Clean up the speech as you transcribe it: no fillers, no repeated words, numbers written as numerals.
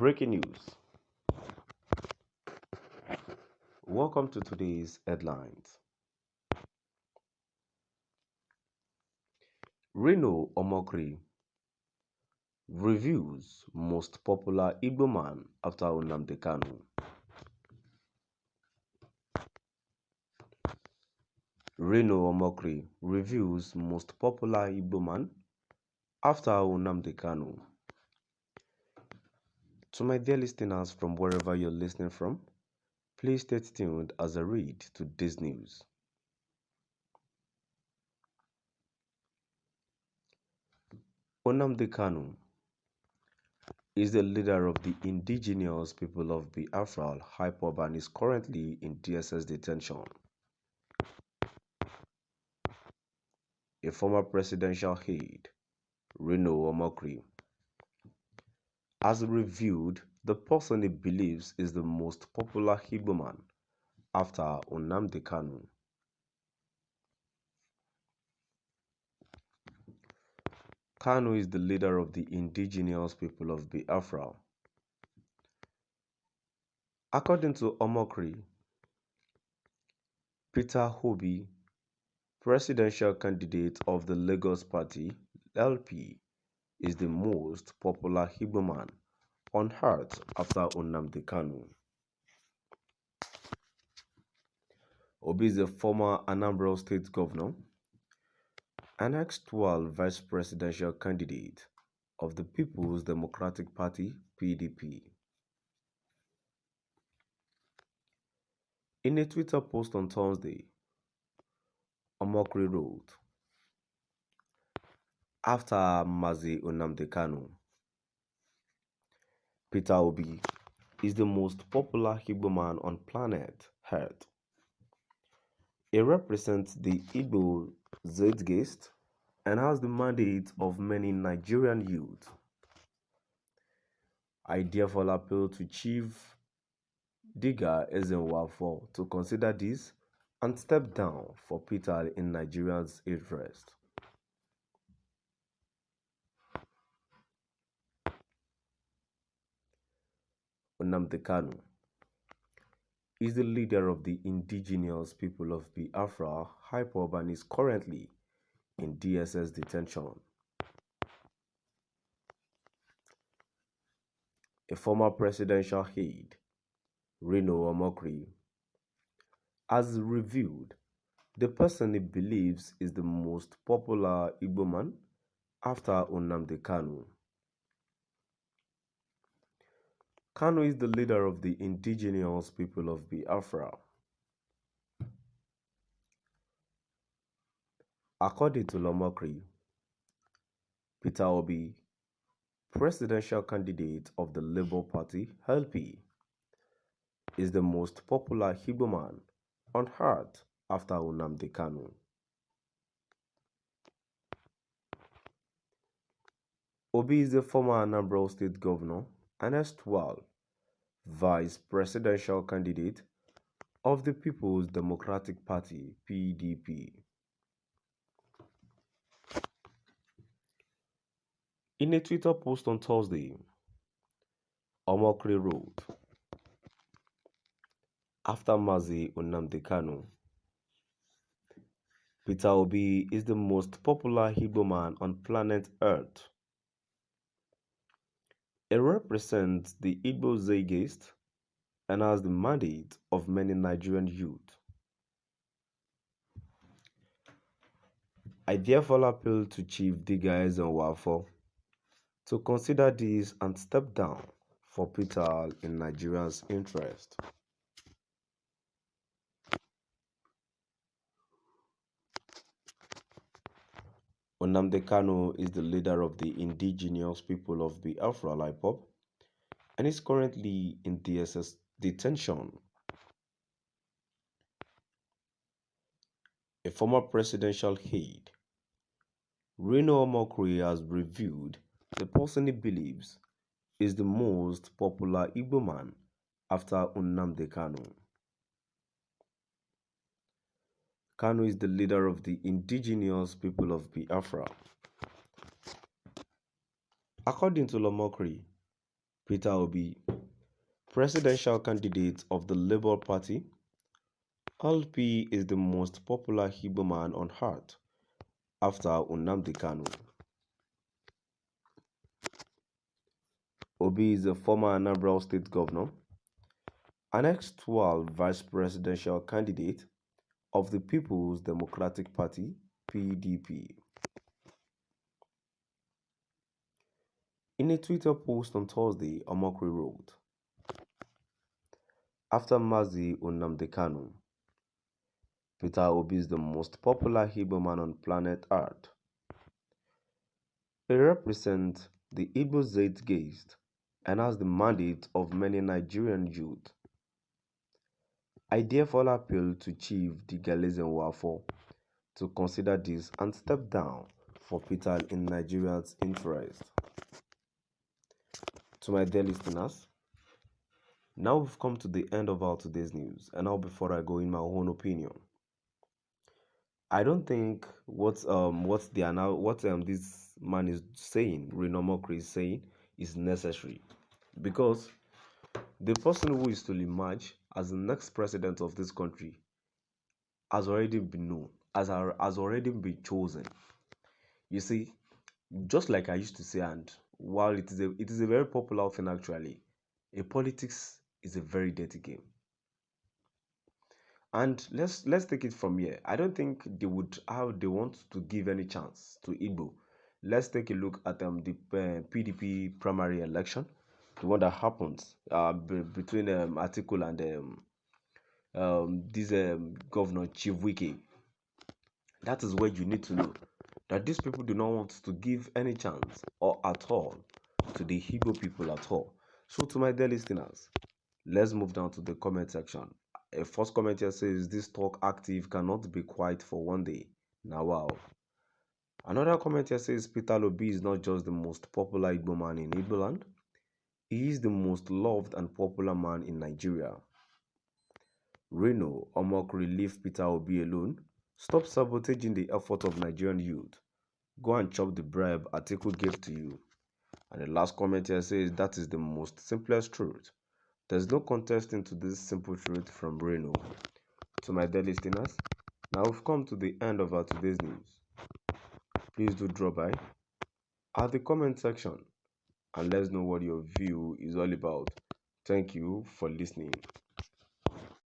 Breaking news. Welcome to today's headlines. Reno Omokri reviews most popular Igbo man after Nnamdi Kanu. Reno Omokri reviews most popular Igbo man after Nnamdi Kanu. To my dear listeners from wherever you're listening from, please stay tuned as I read today's news. Nnamdi Kanu is the leader of the indigenous people of Biafra IPOB and is currently in DSS detention. A former presidential aide, Reno Omokri, has revealed the person he believes is the most popular Igbo man after Nnamdi Kanu. Kanu is the leader of the indigenous people of Biafra. According to Omokri, Peter Obi, presidential candidate of the Lagos Party (LP), is the most popular Igbo man on earth after Nnamdi Kanu. Obi is a former Anambra State governor and actual vice presidential candidate of the People's Democratic Party (PDP). In a Twitter post on Thursday, Omokri wrote, "After Mazi Nnamdi Kanu, Peter Obi is the most popular Igbo man on planet Earth. He represents the Igbo zeitgeist and has the mandate of many Nigerian youth. I therefore appeal to Chief Diga Ezenwafo to consider this and step down for Peter in Nigeria's interest." Nnamdi Kanu is the leader of the indigenous people of Biafra IPOB and is currently in DSS detention. A former presidential aide, Reno Omokri, has revealed the person he believes is the most popular Igbo man after Nnamdi Kanu. Kanu is the leader of the indigenous people of Biafra. According to Omokri, Peter Obi, presidential candidate of the Labour Party (LP), is the most popular Igbo man on earth after Nnamdi Kanu. Obi is the former Anambra State governor and erstwhile vice presidential candidate of the People's Democratic Party (PDP). In a Twitter post on Thursday, Omokri wrote, "After Mazi Nnamdi Kanu, Peter Obi is the most popular Igbo man on planet Earth. He represents the Igbo zeitgeist and has the mandate of many Nigerian youth. I therefore appeal to Chief Diga Ezenwafo to consider this and step down for Peter in Nigeria's interest." Nnamdi Kanu is the leader of the indigenous people of Biafra IPOB and is currently in DSS detention. A former presidential aide, Reno Omokri, has revealed the person he believes is the most popular Igbo man after Nnamdi Kanu. Kanu is the leader of the indigenous people of Biafra. According to Omokri, Peter Obi, presidential candidate of the Labour Party, LP, is the most popular Igbo man on earth after Nnamdi Kanu. Obi is a former Anambra State governor, an ex-dual vice presidential candidate of the People's Democratic Party (PDP). In a Twitter post on Thursday, Omokri wrote, "After Mazi Nnamdi Kanu, Peter Obi is the most popular Igbo man on planet Earth. He represents the Igbo zeitgeist and has the mandate of many Nigerian youth. I therefore appeal to Chief Digalizin Wafo to consider this and step down for Peter in Nigeria's interest." To my dear listeners, now we've come to the end of our today's news, and now before I go in my own opinion, I don't think what this man is saying, Reno Omokri is saying, is necessary, because the person who is to emerge as the next president of this country has already been known, has already been chosen. You see, just like I used to say, and while it is a very popular thing actually, a politics is a very dirty game. And let's take it from here. I don't think they want to give any chance to Igbo. Let's take a look at the PDP primary election, the one that happens between Atiku and this governor Chief Wike. That is where you need to know that these people do not want to give any chance or at all to the Igbo people at all. So to my dear listeners, let's move down to the comment section. A first comment here says, "This talk active cannot be quiet for one day." Now, wow. Another comment here says, "Peter Obi is not just the most popular Igbo man in Igbo land, he is the most loved and popular man in Nigeria." Reno, Omokri, leave Peter Obi alone. Stop sabotaging the effort of Nigerian youth. Go and chop the bribe Atiku gave to you. And the last comment here says, "That is the most simplest truth. There's no contesting to this simple truth from Reno." To my dear listeners, now we've come to the end of our today's news. Please do drop by at the comment section and let us know what your view is all about. Thank you for listening.